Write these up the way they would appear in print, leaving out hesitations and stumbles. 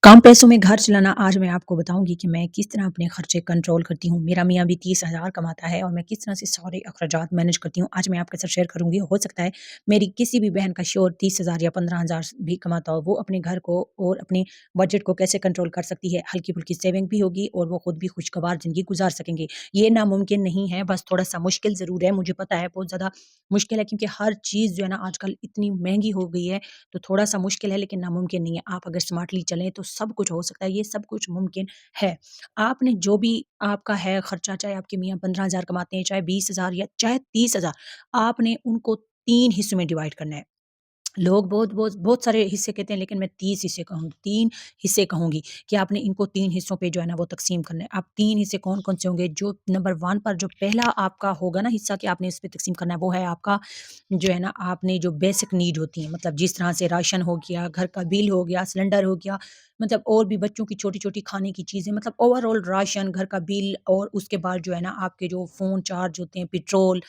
कम पैसों में घर चलाना आज मैं आपको बताऊँगी कि मैं किस तरह अपने खर्चे कंट्रोल करती हूँ। मेरा मियाँ भी 30,000 कमाता है और मैं किस तरह से सारे अखराजात मैनेज करती हूँ, आज मैं आपके साथ शेयर करूँगी। हो सकता है मेरी किसी भी बहन का शौहर 30,000 या 15,000 भी कमाता हो, वो अपने घर को और अपने बजट को कैसे कंट्रोल कर सकती है। हल्की-फुल्की सेविंग भी होगी और वो खुद भी खुशगवार ज़िंदगी गुज़ार सकेंगे। ये नामुमकिन नहीं है, बस थोड़ा-सा मुश्किल ज़रूर है, मुझे पता है बहुत ज़्यादा मुश्किल है क्योंकि हर चीज़ जो है ना आजकल इतनी महँगी हो गई है, तो थोड़ा-सा मुश्किल है लेकिन नामुमकिन नहीं है। आप अगर स्मार्टली चलें तो सब कुछ हो सकता है, ये सब कुछ मुमकिन है। आपने जो भी आपका है खर्चा, चाहे आपके मियाँ 15,000 कमाते हैं, चाहे 20,000 या चाहे 30,000, आपने उनको 3 हिस्सों में डिवाइड करना है। लोग बहुत सारे हिस्से कहते हैं लेकिन मैं 30 हिस्से कहूँगी, 3 हिस्से कहूँगी कि आपने इनको 3 हिस्सों पे जो है ना वो तक़सीम करना है। अब 3 हिस्से कौन-कौन से होंगे? जो नंबर 1 पर जो पहला आपका होगा ना हिस्सा कि आपने इस पे तक़सीम करना है, वो है आपका जो है ना आपने जो बेसिक नीड होती हैं, मतलब जिस तरह से राशन हो गया, घर का बिल हो गया, सिलेंडर हो गया, मतलब और भी बच्चों की छोटी-छोटी खाने की चीज़ें, मतलब ओवरऑल राशन, घर का बिल और उसके बाद जो है ना आपके जो फ़ोन चार्ज होते हैं, पेट्रोल,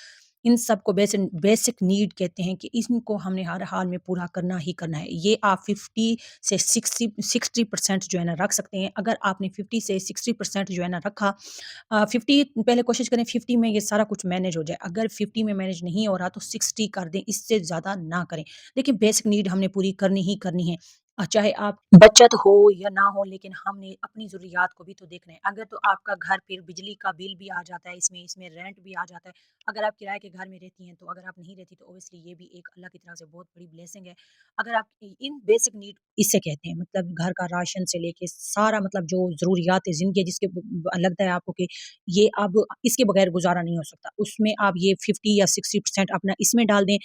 इन सबको बेसिक नीड कहते हैं कि इनको हमने हर हाल में पूरा करना ही करना है। ये आप 50 से 60% जो है ना रख सकते हैं। अगर आपने 50 से 60% जो है ना रखा, 50 पहले कोशिश करें 50 में ये सारा कुछ मैनेज हो जाए। अगर 50 में मैनेज नहीं हो रहा तो 60 कर दें, इससे ज़्यादा ना करें। देखिए बेसिक नीड हमने पूरी करनी ही करनी है। चाहे आप बचत हो या ना हो लेकिन हमने अपनी ज़रूरियात को भी तो देखना है। अगर तो आपका घर फिर बिजली का बिल भी आ जाता है इसमें रेंट भी आ जाता है। अगर आप किराए के घर में रहती हैं तो अगर आप नहीं रहती तो ऑब्वियसली ये भी एक अल्लाह की तरफ से बहुत बड़ी ब्लेसिंग है। अगर आप इन बेसिक नीड इसे कहते हैं, मतलब घर का राशन से लेके सारा, मतलब जो ज़रूरियात है ज़िंदगी जिसके लगता है आपको कि ये अब इसके बगैर गुज़ारा नहीं हो सकता। उसमें आप ये 50 या 60% अपना इसमें डाल दें।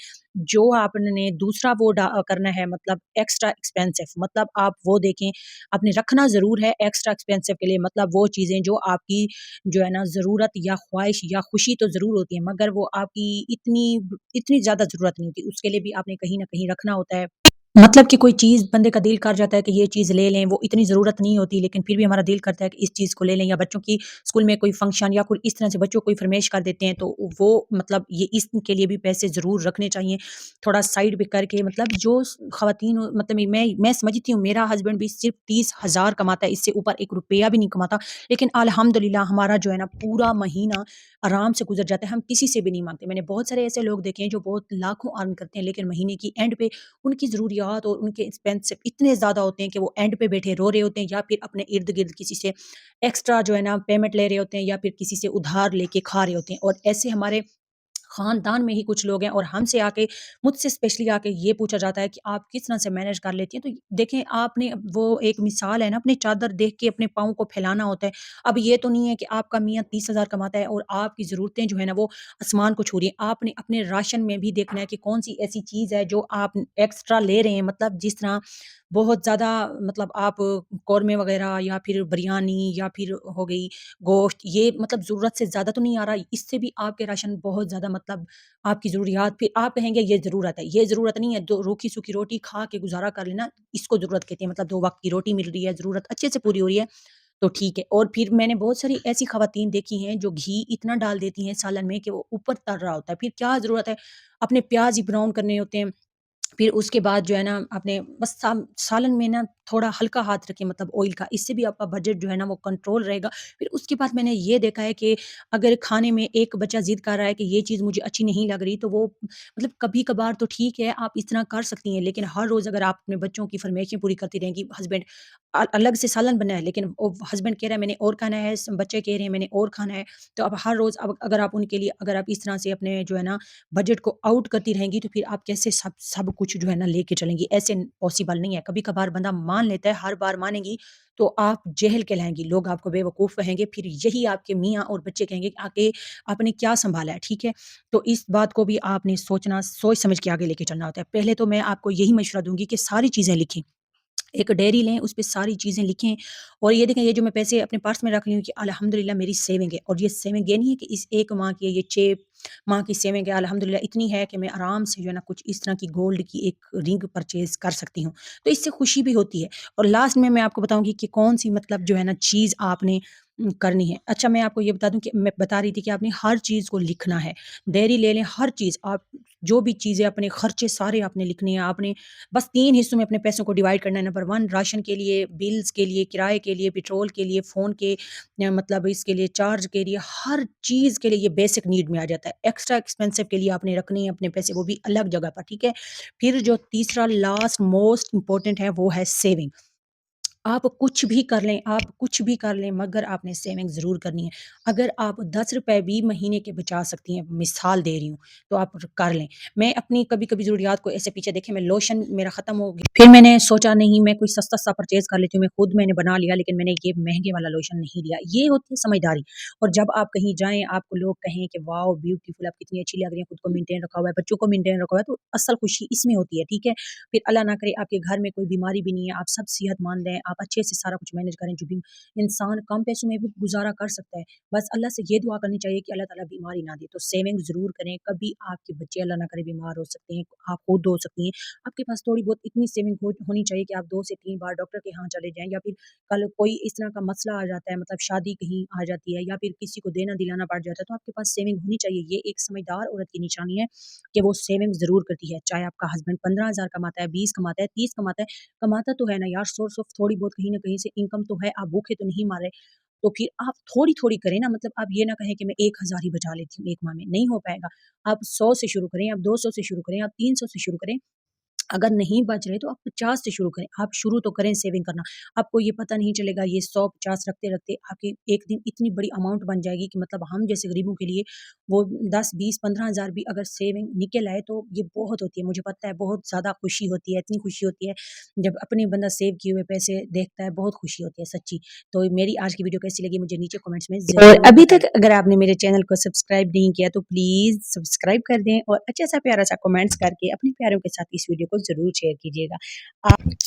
जो आपने दूसरा वो करना है, मतलब एक्स्ट्रा एक्सपेंसिव, मतलब आप वो देखें, आपने रखना ज़रूर है एक्स्ट्रा एक्सपेंसिव के लिए, मतलब वो चीज़ें जो आपकी जो है ना ज़रूरत या ख्वाहिश या खुशी तो ज़रूर होती है, मगर वो आपकी इतनी इतनी ज़्यादा ज़रूरत नहीं होती। उसके लिए भी आपने कहीं न कहीं रखना होता है। मतलब कि कोई चीज़ बंदे का दिल कर जाता है कि ये चीज़ ले लें, वो इतनी ज़रूरत नहीं होती, लेकिन फिर भी हमारा दिल करता है कि इस चीज़ को ले लें, या बच्चों की स्कूल में कोई फंक्शन या कोई इस तरह से बच्चों को कोई फ़रमाइश कर देते हैं, तो वो मतलब ये इसके लिए भी पैसे ज़रूर रखने चाहिए, थोड़ा साइड पे करके। मतलब जो ख़वातीन, मतलब मैं समझती हूँ, मेरा हस्बैंड भी सिर्फ़ 30,000 कमाता है, इससे ऊपर 1 रुपया भी नहीं कमाता, लेकिन अल्हम्दुलिल्लाह हमारा जो है ना पूरा महीना आराम से गुज़र जाता है, हम किसी से भी नहीं माँगते। मैंने बहुत सारे ऐसे लोग देखे हैं जो बहुत लाखों अर्न करते हैं, लेकिन महीने की एंड पे उनकी ज़रूरियात और उनके एक्सपेंसिव इतने ज़्यादा होते हैं कि वो एंड पे बैठे रो रहे होते हैं, या फिर अपने इर्द-गिर्द किसी से एक्स्ट्रा जो है ना पेमेंट ले रहे होते हैं, या फिर किसी से उधार लेके खा रहे होते हैं। और ऐसे हमारे खानदान में ही कुछ लोग हैं, और हमसे आके, मुझसे स्पेशली आके ये पूछा जाता है कि आप किस तरह से मैनेज कर लेती हैं? तो देखें, आपने वो एक मिसाल है ना, अपनी चादर देख के अपने पाँव को फैलाना होता है। अब ये तो नहीं है कि आपका मियाँ 30,000 कमाता है और आपकी ज़रूरतें जो है ना वो आसमान को छू रही हैं। आपने अपने राशन में भी देखना है कि कौन-सी ऐसी चीज़ है जो आप एक्स्ट्रा ले रहे हैं, मतलब जिस तरह बहुत ज़्यादा, मतलब आप कौरमे वग़ैरह या फिर बिरयानी या फिर हो गई गोश्त, ये मतलब ज़रूरत से ज़्यादा तो नहीं आ रहा, इससे भी आपके राशन बहुत ज़्यादा, मतलब आपकी ज़रूरियात, फिर आप कहेंगे ये ज़रूरत नहीं है, दो रूखी-सूखी रोटी खा के गुज़ारा कर लेना, इसको ज़रूरत कहते हैं। मतलब 2 वक़्त की रोटी मिल रही है, ज़रूरत अच्छे से पूरी हो रही है, तो ठीक है। और फिर मैंने बहुत सारी ऐसी ख़वातीन देखी हैं जो घी इतना डाल देती हैं सालन में कि वो ऊपर तर रहा होता है, फिर क्या ज़रूरत है, अपने प्याज़ ही ब्राउन करने होते हैं। फिर उसके बाद जो है ना आपने बस सालन में ना थोड़ा हल्का हाथ रखें, मतलब ऑयल का, इससे भी आपका बजट जो है ना वो कंट्रोल रहेगा। फिर उसके बाद मैंने ये देखा है कि अगर खाने में एक बच्चा ज़िद कर रहा है कि ये चीज़ मुझे अच्छी नहीं लग रही, तो वो मतलब कभी-कभार तो ठीक है, आप इस तरह कर सकती हैं, लेकिन हर रोज़ अगर आप अपने बच्चों की फ़रमाइशें पूरी करती रहेंगी, हस्बैंड अलग से सालन बना है, लेकिन वो हस्बैंड कह रहा है मैंने और खाना है, बच्चे कह रहे हैं मैंने और खाना है, तो अब हर रोज़ अब अगर आप उनके लिए, अगर आप इस तरह से अपने जो है ना बजट को आउट करती रहेंगी, तो फिर आप कैसे सब सब कुछ जो है ना लेके चलेंगी? ऐसे पॉसिबल नहीं है। कभी-कभार बंदा मान लेता है, हर बार मानेंगी तो आप जेहल कहलाएँगी, लोग आपको बेवकूफ़ कहेंगे, फिर यही आपके मियाँ और बच्चे कहेंगे कि आके आपने क्या सँभाला है, ठीक है? तो इस बात को भी आपने सोच समझ के आगे लेके चलना होता है। पहले तो मैं आपको यही मशवरा दूँगी कि सारी चीज़ें लिखें। एक डायरी लें, उसपे सारी चीज़ें लिखें, और ये देखें, ये जो मैं पैसे अपने पर्स में रख रही हूँ कि अल्हम्दुलिल्लाह मेरी सेविंग है, और ये सेविंग ये नहीं है कि इस 1 माह की है, ये 6 माह की सेविंग है, अल्हम्दुलिल्लाह इतनी है कि मैं आराम से जो है ना कुछ इस तरह की गोल्ड की एक रिंग परचेज़ कर सकती हूँ। तो इससे खुशी भी होती है। और लास्ट में मैं आपको बताऊँगी कि कौन-सी, मतलब जो है ना चीज़ आपने करनी है। अच्छा मैं आपको ये बता दूँ कि मैं बता रही थी कि आपने हर चीज़ को लिखना है। डायरी ले लें, हर चीज़ आप जो भी चीज़ें अपने खर्चे सारे आपने लिखने हैं। आपने बस 3 हिस्सों में अपने पैसों को डिवाइड करना है। नंबर 1 राशन के लिए, बिल्स के लिए, किराए के लिए, पेट्रोल के लिए, फ़ोन के मतलब इसके लिए चार्ज के लिए, हर चीज़ के लिए ये बेसिक नीड में आ जाता है। एक्स्ट्रा एक्सपेंसिव के लिए आपने रखने हैं अपने पैसे, वो भी अलग जगह पर, ठीक है? फिर जो तीसरा लास्ट मोस्ट इम्पोर्टेंट है वो है सेविंग। आप कुछ भी कर लें, आप कुछ भी कर लें मगर आपने सेविंग ज़रूर करनी है। अगर आप ₹10 भी महीने के बचा सकती हैं, मिसाल दे रही हूँ, तो आप कर लें। मैं अपनी कभी-कभी ज़रूरियात को ऐसे पीछे देखें, मैं लोशन मेरा ख़त्म हो गया, फिर मैंने सोचा नहीं मैं कोई सस्ता-सा परचेज़ कर लेती हूँ, मैं खुद मैंने बना लिया लेकिन मैंने ये महँगे वाला लोशन नहीं लिया। ये होती है समझदारी। और जब आप कहीं जाएँ, आपको लोग कहें कि वाओ! ब्यूटीफुल आप कितनी अच्छी लग रही हैं, खुद को मेंटेन रखा हुआ है, बच्चों को मेंटेन रखा हुआ है, तो असल खुशी इसमें होती है, ठीक है? फिर अल्लाह ना करे आपके घर में कोई बीमारी भी नहीं है, आप सब सेहतमंद हैं, आप अच्छे से सारा कुछ मैनेज करें, जो भी इंसान कम पैसों में भी गुज़ारा कर सकता है। बस अल्लाह से ये दुआ करनी चाहिए कि अल्लाह ताला बीमारी ना दे। तो सेविंग ज़रूर करें, कभी आपके बच्चे अल्लाह ना करे बीमार हो सकते हैं, आप खुद हो सकती हैं। आपके पास थोड़ी बहुत इतनी सेविंग होनी चाहिए कि आप 2 से 3 बार डॉक्टर के यहाँ चले जाएँ, या फिर कल कोई इस तरह का मसला आ जाता है, मतलब शादी कहीं आ जाती है या फिर किसी को देना-दिलाना पड़ जाता है, तो आपके पास सेविंग होनी चाहिए। ये एक समझदार औरत की निशानी है कि वो सेविंग ज़रूर करती है। चाहे आपका हस्बैंड 15,000 कमाता है, 20 कमाता है, 30 कमाता है, कमाता तो है ना यार, सोर्स ऑफ थोड़ी बहुत कहीं न कहीं से इनकम तो है, आप भूखे तो नहीं मर रहे। तो फिर आप थोड़ी-थोड़ी करें ना, मतलब आप ये ना कहें कि मैं 1000 ही बचा लेती हूँ 1 माह में, नहीं हो पाएगा। आप 100 से शुरू करें, आप 200 से शुरू करें, आप 300 से शुरू करें। अगर नहीं बच रहे तो आप 50 से शुरू करें। आप शुरू तो करें सेविंग करना। आपको ये पता नहीं चलेगा, ये 100-50 रखते-रखते आपके एक दिन इतनी बड़ी अमाउंट बन जाएगी कि मतलब हम जैसे गरीबों के लिए वो 10, 20, 15,000 भी अगर सेविंग निकल आए तो ये बहुत होती है। मुझे पता है बहुत ज़्यादा खुशी होती है, इतनी खुशी होती है जब अपने बंदा सेव किए हुए पैसे देखता है, बहुत खुशी होती है सच्ची। तो मेरी आज की वीडियो कैसी लगी मुझे नीचे कमेंट्स में ज़रूर और अभी तक अगर आपने मेरे चैनल को सब्सक्राइब नहीं किया तो प्लीज़ सब्सक्राइब कर दें और अच्छा-सा प्यारा-सा कमेंट्स करके अपने प्यारों के साथ इस वीडियो को ज़रूर शेयर कीजिएगा।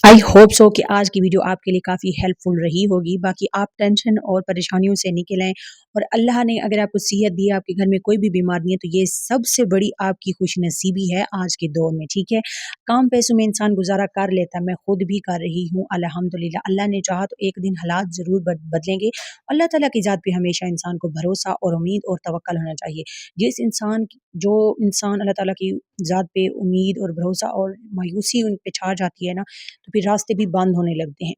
आई होप सो कि आज की वीडियो आपके लिए काफ़ी हेल्पफुल रही होगी। बाकी आप टेंशन और परेशानियों से निकल आएँ और अल्लाह ने अगर आपको सेहत दी है, आपके घर में कोई भी बीमार नहीं है, तो ये सबसे बड़ी आपकी खुशनसीबी है आज के दौर में, ठीक है? कम पैसों में इंसान गुज़ारा कर लेता है, मैं खुद भी कर रही हूँ अल्हम्दुलिल्लाह। अल्लाह ने चाहा तो एक दिन हालात ज़रूर बदलेंगे। अल्लाह ताला की ज़ात पे हमेशा इंसान को भरोसा और उम्मीद और तवक्कल होना चाहिए। जो इंसान अल्लाह ताला की ज़ात पे उम्मीद और भरोसा और मायूसी उन पे छा जाती है ना, तो फिर रास्ते भी बंद होने लगते हैं।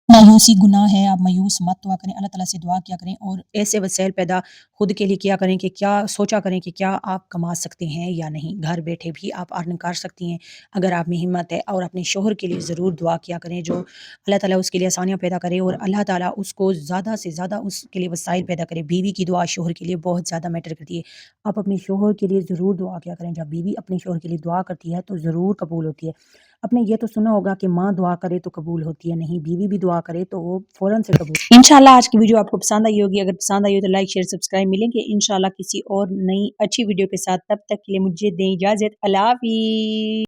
मायूसी गुनाह है, आप मायूस मत हुआ करें, अल्लाह ताला से दुआ किया करें और ऐसे वसैल पैदा खुद के लिए किया करें कि क्या सोचा करें कि क्या आप कमा सकते हैं या नहीं। घर बैठे भी आप अर्न कर सकती हैं, अगर आप में हिम्मत है और अपने शौहर के लिए ज़रूर दुआ किया करें, जो अल्लाह ताला उसके लिए आसानियाँ पैदा करे और अल्लाह ताला उसको ज़्यादा से ज़्यादा उसके लिए वसाइल पैदा करे। बीवी की दुआ शौहर के लिए बहुत ज़्यादा मैटर करती है। आप अपने शौहर के लिए ज़रूर दुआ किया करें, जब बीवी अपने शौहर के लिए दुआ करती है तो ज़रूर कबूल होती है। आपने ये तो सुना होगा कि माँ दुआ करे तो कबूल होती है, नहीं बीवी भी दुआ करे तो वो फ़ौरन से कबूल इंशाल्लाह आज की वीडियो आपको पसंद आई होगी, अगर पसंद आई हो तो लाइक, शेयर, सब्सक्राइब मिलेंगे इंशाल्लाह किसी और नई अच्छी वीडियो के साथ, तब तक के लिए मुझे दें इजाज़त। अल्लाह हाफ़िज़।